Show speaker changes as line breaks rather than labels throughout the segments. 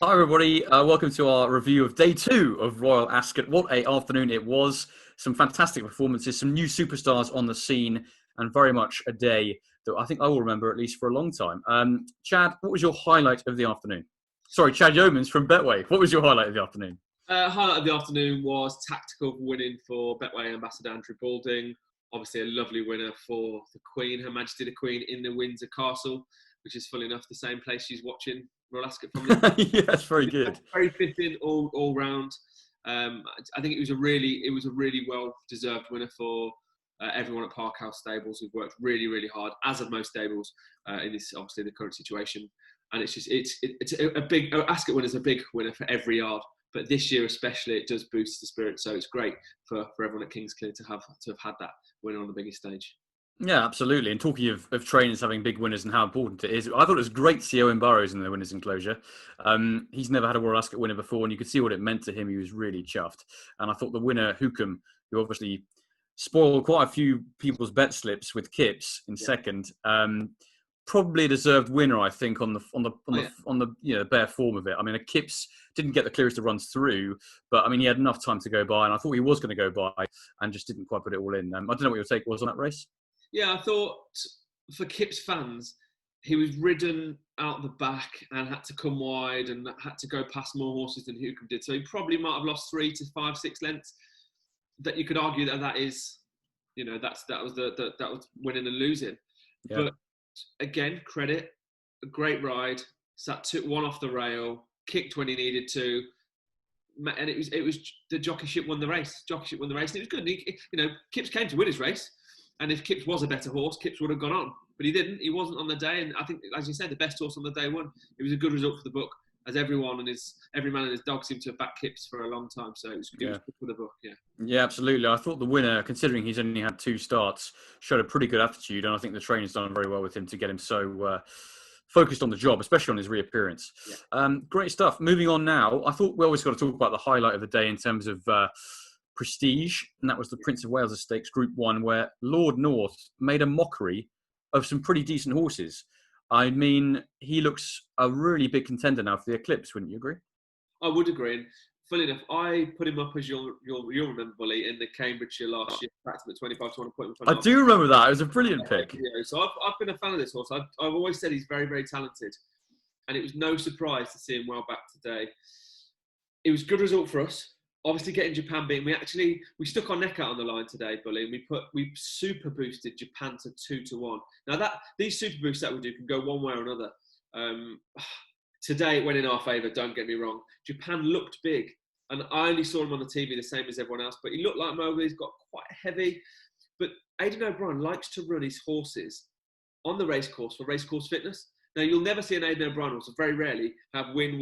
Hi everybody, welcome to our review of day two of Royal Ascot. What a afternoon it was. Some fantastic performances, some new superstars on the scene, and very much a day that I think I will remember at least for a long time. Chad, what was your highlight of the afternoon? Sorry, Chad Yeomans from Betway. What was your highlight of the afternoon?
Highlight of the afternoon was tactical winning for Betway Ambassador Andrew Balding. Obviously, a lovely winner for the Queen, Her Majesty the Queen, in the Windsor Castle, which is full enough the same place she's watching Royal Ascot from.
Yeah, that's very good.
Very fitting all round. I think it was a really well deserved winner for everyone at Parkhouse Stables, who've worked really hard, as have most stables in this obviously the current situation. And it's a big Ascot winner is a big winner for every yard. But this year especially, it does boost the spirit. So it's great for everyone at Kingsclear to have had that winner on the biggest stage.
Yeah, absolutely. And talking of trainers having big winners and how important it is, I thought it was great to see Owen Burrows in the winners' enclosure. He's never had a Royal Ascot winner before, and you could see what it meant to him. He was really chuffed. And I thought the winner, Hookham, who obviously spoiled quite a few people's bet slips with Kipps in second, probably a deserved winner, I think, on the bare form of it. I mean, Kipps didn't get the clearest of runs through, but I mean, he had enough time to go by, and I thought he was going to go by, and just didn't quite put it all in. I don't know what your take was on that race.
Yeah, I thought for Kipps fans, he was ridden out the back and had to come wide and had to go past more horses than Hookham did. So he probably might have lost 3 to 5, 6 lengths. That you could argue that is, that was winning and losing. Yeah. But again, credit, a great ride. Took one off the rail, kicked when he needed to, and it was the jockeyship won the race. And it was good. Kipps came to win his race. And if Kipps was a better horse, Kipps would have gone on. But he didn't. He wasn't on the day. And I think, as you said, the best horse on the day won. It was a good result for the book, as every man and his dog seemed to have backed Kipps for a long time. So it was good for the book, yeah. Yeah,
absolutely. I thought the winner, considering he's only had 2 starts, showed a pretty good attitude. And I think the trainer's done very well with him to get him so focused on the job, especially on his reappearance. Yeah. Great stuff. Moving on now. I thought we always got to talk about the highlight of the day in terms of prestige, and that was the Prince of Wales Stakes Group 1, where Lord North made a mockery of some pretty decent horses. I mean, he looks a really big contender now for the Eclipse, wouldn't you agree?
I would agree. And funny enough, I put him up, as you'll remember, Bully, in the Cambridgeshire last year, practically at 25 to 1 appointment.
I do remember that. It was a brilliant pick.
Yeah, so I've been a fan of this horse. I've always said he's very talented, and it was no surprise to see him well back today. It was a good result for us. Obviously, getting Japan beaten, we stuck our neck out on the line today, Bully, and we super boosted Japan to 2 to 1. Now these super boosts that we do can go one way or another. Today it went in our favour. Don't get me wrong. Japan looked big, and I only saw him on the TV the same as everyone else. But he looked like Mowgli. He's got quite heavy. But Aidan O'Brien likes to run his horses on the racecourse for racecourse fitness. Now you'll never see an Aidan O'Brien horse, very rarely, have win,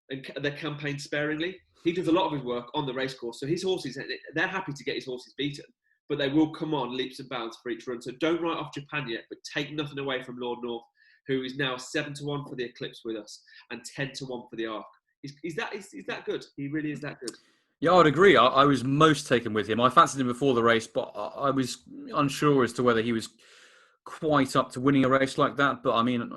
and they campaign sparingly. He does a lot of his work on the racecourse. So his horses, they're happy to get his horses beaten, but they will come on leaps and bounds for each run. So don't write off Japan yet, but take nothing away from Lord North, who is now 7 to 1 for the Eclipse with us and 10 to 1 for the Arc. He's that good. He really is that good.
Yeah, I would agree. I was most taken with him. I fancied him before the race, but I was unsure as to whether he was quite up to winning a race like that. But I mean,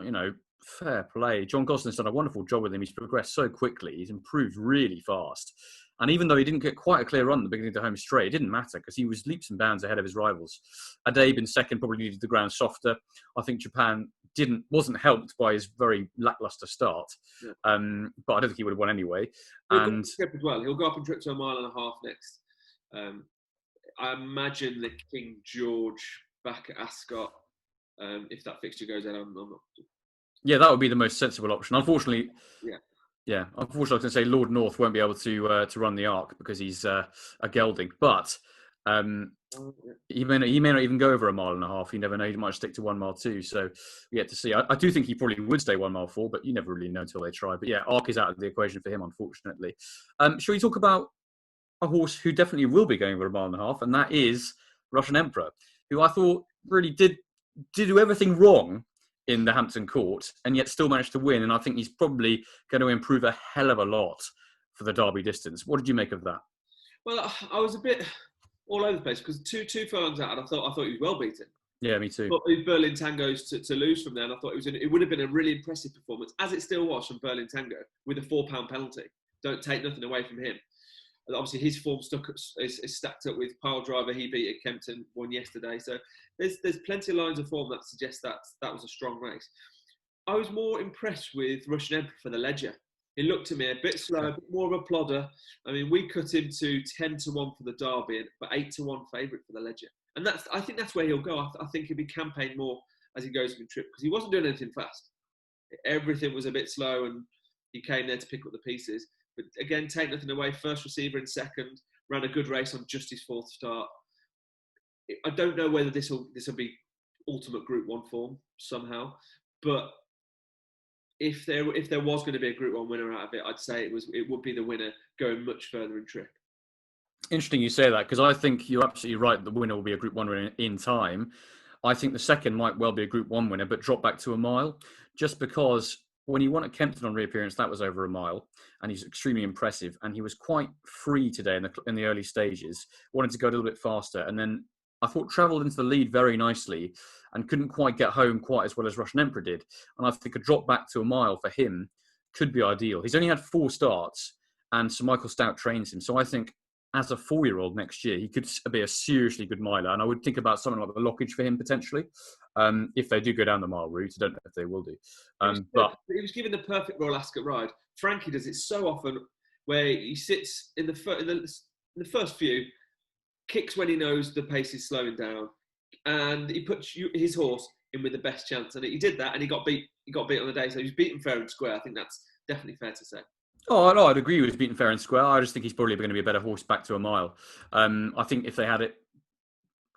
fair play. John Goslin's done a wonderful job with him. He's progressed so quickly. He's improved really fast. And even though he didn't get quite a clear run at the beginning of the home straight, it didn't matter because he was leaps and bounds ahead of his rivals. Adabe in second probably needed the ground softer. I think Japan wasn't helped by his very lackluster start. Yeah. But I don't think he would have won anyway.
He'll go up and trip to a mile and a half next. I imagine the King George back at Ascot, if that fixture goes out, I'm not.
Yeah, that would be the most sensible option. Unfortunately, unfortunately, I was going to say Lord North won't be able to run the Arc because he's a gelding. But he may not even go over a mile and a half. You never know. He might stick to 1 mile too. So we have to see. I do think he probably would stay 1 mile 4, but you never really know until they try. But yeah, Arc is out of the equation for him, unfortunately. Shall we talk about a horse who definitely will be going over a mile and a half, and that is Russian Emperor, who I thought really did do everything wrong in the Hampton Court and yet still managed to win. And I think he's probably going to improve a hell of a lot for the Derby distance. What did you make of that?
Well, I was a bit all over the place because two furlongs out, I thought he was well beaten.
Yeah, me too.
But Berlin Tango's to lose from there, and I thought it would have been a really impressive performance, as it still was from Berlin Tango, with a £4 penalty. Don't take nothing away from him. And obviously, his form is stacked up with Pile Driver. He beat at Kempton, won yesterday. So there's plenty of lines of form that suggest that was a strong race. I was more impressed with Russian Emperor for the Ledger. He looked to me a bit slow, a bit more of a plodder. I mean, we cut him to 10-1 for the Derby, but 8-1 favourite for the Ledger. And I think that's where he'll go. I think he'll be campaigned more as he goes from trip, because he wasn't doing anything fast. Everything was a bit slow, and he came there to pick up the pieces. But again, take nothing away. First receiver in second, ran a good race on just his fourth start. I don't know whether this will be ultimate Group 1 form somehow, but if there was going to be a Group 1 winner out of it, I'd say it would be the winner going much further in trip.
Interesting you say that, because I think you're absolutely right. The winner will be a Group 1 winner in time. I think the second might well be a Group 1 winner, but drop back to a mile, just because when he won at Kempton on reappearance, that was over a mile, and he's extremely impressive. And he was quite free today in the early stages, wanted to go a little bit faster, and then I thought travelled into the lead very nicely and couldn't quite get home quite as well as Russian Emperor did. And I think a drop back to a mile for him could be ideal. He's only had 4 starts, and Sir Michael Stout trains him. So I think as a 4-year-old next year, he could be a seriously good miler. And I would think about something like the Lockage for him potentially, if they do go down the mile route. I don't know if they will do. But
he was given the perfect Royal Ascot ride. Frankie does it so often, where he sits in the first few, kicks when he knows the pace is slowing down, and he puts his horse in with the best chance. And he did that, and he got beat. He got beat on the day, so he was beaten fair and square. I think that's definitely fair to say.
Oh, no, I'd agree with he's beaten fair and square. I just think he's probably going to be a better horse back to a mile. I think if they had it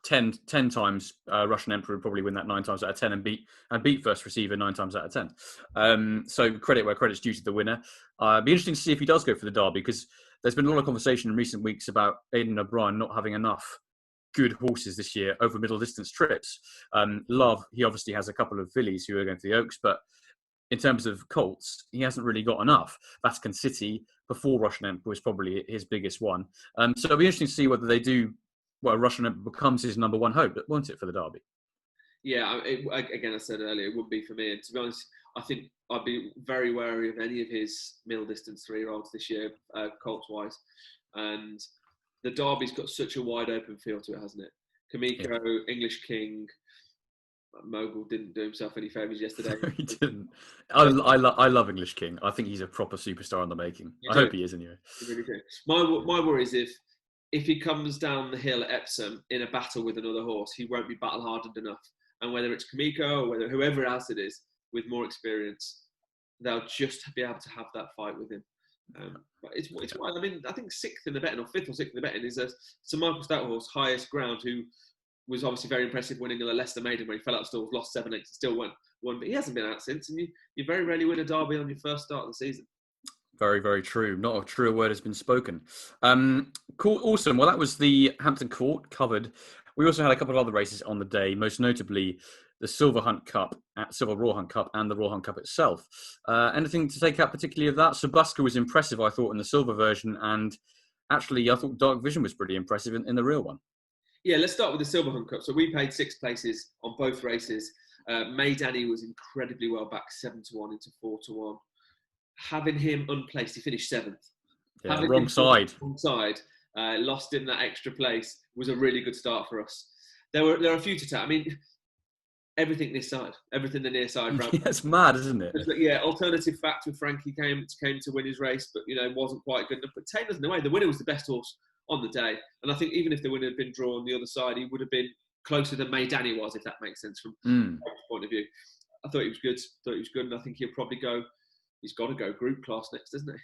10 times, Russian Emperor would probably win that 9 times out of 10 and beat first receiver 9 times out of 10. So credit where credit's due to the winner. It'd be interesting to see if he does go for the Derby, because there's been a lot of conversation in recent weeks about Aidan O'Brien not having enough good horses this year over middle distance trips. Love, he obviously has a couple of fillies who are going to the Oaks, but in terms of colts, he hasn't really got enough. Vatican City before Russian Emperor was probably his biggest one. So it'll be interesting to see whether they do. Well, Russian Emperor becomes his number one hope, won't it, for the Derby?
Yeah, again, I said earlier, it would be for me. And to be honest, I think I'd be very wary of any of his middle distance 3-year-olds this year, colts wise. And the Derby's got such a wide open feel to it, hasn't it? Kamiko, yeah. English King. Mogul didn't do himself any favours yesterday.
He didn't. I love English King. I think he's a proper superstar in the making. I hope he is anyway.
You really do. My worry is if he comes down the hill at Epsom in a battle with another horse, he won't be battle hardened enough. And whether it's Kamiko or whether whoever else it is with more experience, they'll just be able to have that fight with him. But it's I mean, I think 6th in the betting, or 5th or 6th in the betting, is Sir Michael Stout horse, highest ground, who was obviously very impressive winning the Leicester Maiden when he fell out of stalls, lost 7 lengths, still won. But he hasn't been out since, and you very rarely win a Derby on your first start of the season.
Very, very true. Not a truer word has been spoken. Cool, awesome. Well, that was the Hampton Court covered. We also had a couple of other races on the day, most notably the Silver Royal Hunt Cup and the Royal Hunt Cup itself. Anything to take out particularly of that? Subuska was impressive, I thought, in the silver version, and actually I thought Dark Vision was pretty impressive in the real one.
Yeah, let's start with the Silver Hunt Cup. So we paid 6 places on both races. May Danny was incredibly well back, 7-1 into 4-1. Having him unplaced, he finished 7th.
Yeah, wrong side.
Lost in that extra place was a really good start for us. There are a few to take. I mean, everything this side, everything the near side.
Yeah, it's mad, isn't it?
Yeah, alternative fact with Frankie came to win his race, but wasn't quite good enough. But take nothing away, the winner was the best horse on the day, and I think even if the winner had been drawn on the other side, he would have been closer than May Danny was, if that makes sense from my point of view. I thought he was good, and I think he'll probably go. He's got to go group class next, doesn't he?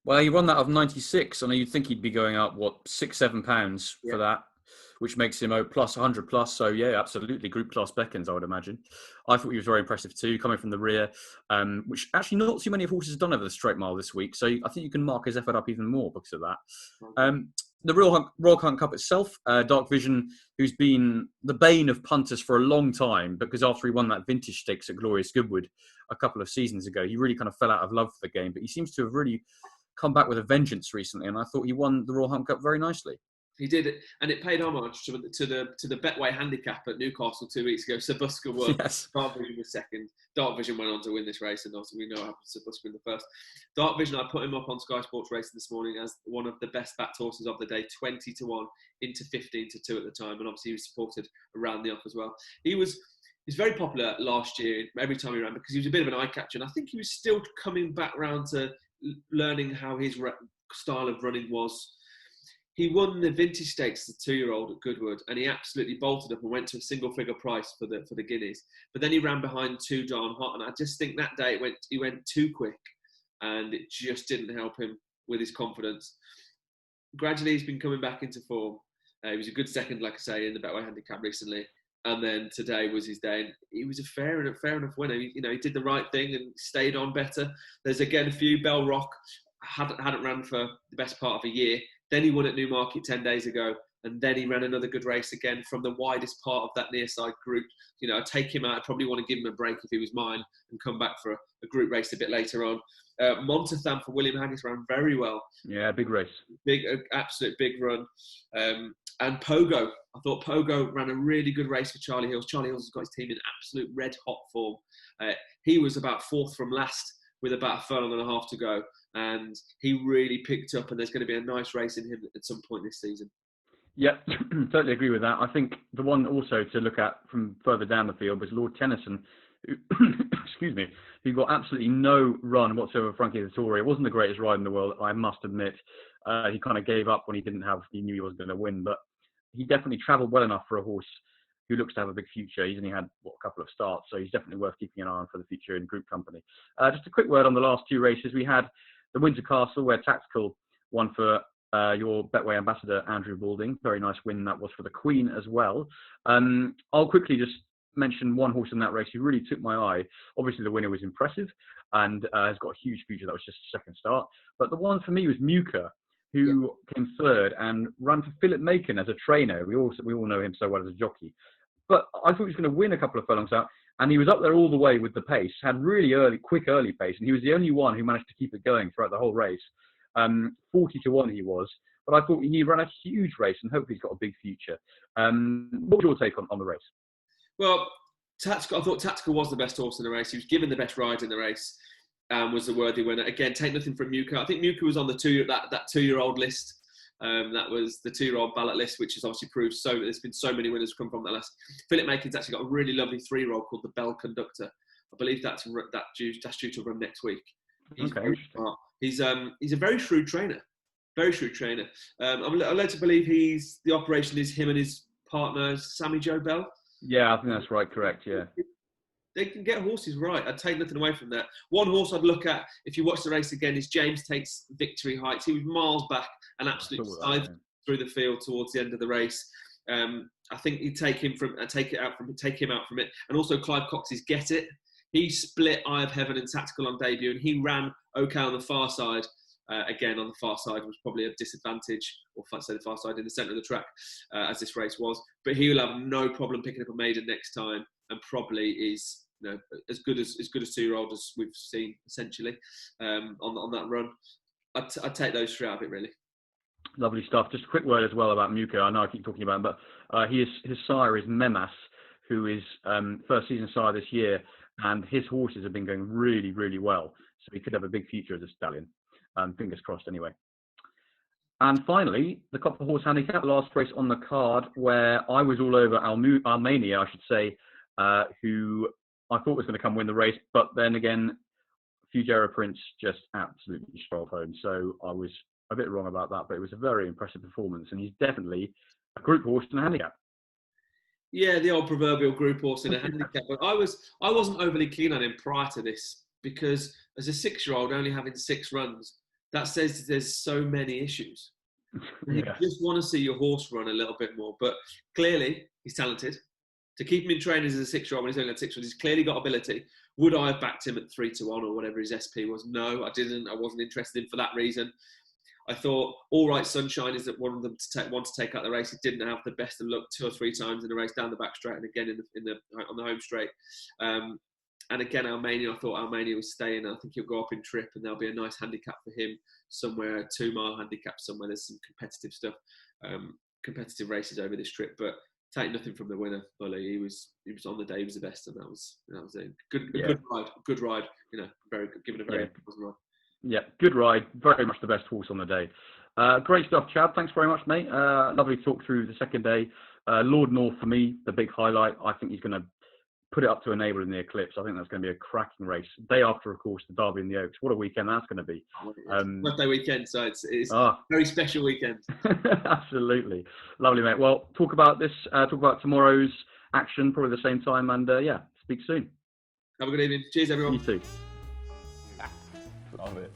Well, he won that of 96, and you'd think he'd be going up £6-7 for that, which makes him plus 100 plus. So yeah, absolutely, group class beckons, I would imagine. I thought he was very impressive too, coming from the rear, which actually not too many horses have done over the straight mile this week. So I think you can mark his effort up even more because of that. The Royal Hunt Cup itself, Dark Vision, who's been the bane of punters for a long time, because after he won that vintage stakes at Glorious Goodwood a couple of seasons ago, he really kind of fell out of love for the game. But he seems to have really come back with a vengeance recently, and I thought he won the Royal Hunt Cup very nicely.
He did it, and it paid homage to the Betway handicap at Newcastle 2 weeks ago. Sabuska won.
Yes.
Dark Vision was second. Dark Vision went on to win this race, and obviously we know what happened to Sabuska in the first. Dark Vision, I put him up on Sky Sports Racing this morning as one of the best backed horses of the day, 20-1 into 15-2 at the time, and obviously he was supported around the off as well. He's very popular last year every time he ran because he was a bit of an eye catcher, and I think he was still coming back round to learning how his style of running was. He won the Vintage Stakes as a 2-year-old at Goodwood, and he absolutely bolted up and went to a single-figure price for the guineas. But then he ran behind Too Darn Hot, and I just think that day he went too quick, and it just didn't help him with his confidence. Gradually, he's been coming back into form. He was a good second, like I say, in the Betway Handicap recently, and then today was his day. And he was a fair enough winner. He did the right thing and stayed on better. There's again a few. Bell Rock hadn't ran for the best part of a year. Then he won at Newmarket 10 days ago, and then he ran another good race again from the widest part of that near side group. I'd take him out. I'd probably want to give him a break if he was mine and come back for a group race a bit later on. Montatham for William Haggis ran very well.
Yeah, big race.
Absolute big run. And Pogo. I thought Pogo ran a really good race for Charlie Hills. Charlie Hills has got his team in absolute red hot form. He was about fourth from last with about a furlong and a half to go. And he really picked up, and there's going to be a nice race in him at some point this season.
Yeah, totally agree with that. I think the one also to look at from further down the field was Lord Tennyson, who, excuse me, who got absolutely no run whatsoever. Frankie Dettori. It wasn't the greatest ride in the world, I must admit. He kind of gave up when he knew he wasn't going to win, but he definitely travelled well enough for a horse who looks to have a big future. He's only had a couple of starts, so he's definitely worth keeping an eye on for the future in group company. Just a quick word on the last two races. We had the Windsor Castle, where Tactical won for your Betway ambassador, Andrew Balding. Very nice win that was for the Queen as well. I'll quickly just mention one horse in that race who really took my eye. Obviously, the winner was impressive and has got a huge future. That was just a second start. But the one for me was Muka, who came third and ran for Philip Macon as a trainer. We all know him so well as a jockey. But I thought he was going to win a couple of furlongs out. And he was up there all the way with the pace, had really quick early pace, and he was the only one who managed to keep it going throughout the whole race. 40-1 he was, but I thought he ran a huge race, and hopefully he's got a big future. What was your take on the race?
Well, I thought Tactical was the best horse in the race. He was given the best ride in the race, and was the worthy winner. Again, take nothing from Muka. I think Muka was on the that 2-year-old list. That was the 2-year-old ballot list, which has obviously proved there's been so many winners come from that list. Philip Macon's actually got a really lovely 3-year-old called the Bell Conductor. I believe that's due to run next week. He's very smart. He's a very shrewd trainer. Very shrewd trainer. I'm led to believe the operation is him and his partner, Sammy Joe Bell.
Yeah, I think that's right. Correct. Yeah.
They can get horses right. I'd take nothing away from that. One horse I'd look at, if you watch the race again, is James Tate's Victory Heights. He was miles back and absolutely dived through the field towards the end of the race. I think he'd take him out from it. And also Clive Cox's Get It. He split Eye of Heaven and Tactical on debut, and he ran okay on the far side. Again, on the far side was probably a disadvantage, or if I say the far side, in the centre of the track, as this race was. But he will have no problem picking up a maiden next time, and probably is as good as 2-year-old as we've seen essentially on that run. I'd take those three out of it really.
Lovely stuff. Just a quick word as well about Muka. I know I keep talking about him, but his sire is Memas, who is first season sire this year, and his horses have been going really, really well. So he could have a big future as a stallion. Fingers crossed anyway. And finally, the Copper Horse Handicap, the last race on the card, where I was all over Armenia, I should say, who I thought was going to come win the race, but then again, Fugera Prince just absolutely strolled home. So I was a bit wrong about that, but it was a very impressive performance, and he's definitely a group horse in a handicap.
Yeah, the old proverbial group horse in a handicap. But I wasn't overly keen on him prior to this, because as a 6-year-old only having 6 runs, that says there's so many issues. You just want to see your horse run a little bit more. But clearly, he's talented. To keep him in training as a 6-year-old when he's only had 6 runs, he's clearly got ability. Would I have backed him at 3-1 or whatever his SP was? No, I didn't. I wasn't interested in for that reason. I thought All Right Sunshine is that one of them want to take out the race. He didn't have the best of luck 2 or 3 times in the race down the back straight and again on the home straight. And again, Armenia, I thought Armenia was staying. I think he'll go up in trip and there'll be a nice handicap for him somewhere, a 2-mile handicap somewhere. There's some competitive stuff. competitive races over this trip, but take nothing from the winner, Bully. He was on the day, he was the best, and that was a good ride. Very good, given a very important ride.
Yeah, good ride. Very much the best horse on the day. Great stuff, Chad. Thanks very much, mate. Lovely to talk through the second day. Lord North, for me, the big highlight. I think he's going to put it up to Enable in the Eclipse. I think that's going to be a cracking race. Day after, of course, the Derby and the Oaks. What a weekend that's going to be.
Birthday weekend, so it's a very special weekend.
Absolutely. Lovely, mate. Well, talk about tomorrow's action, probably the same time, and speak soon.
Have a good evening. Cheers, everyone.
You too.
Love it.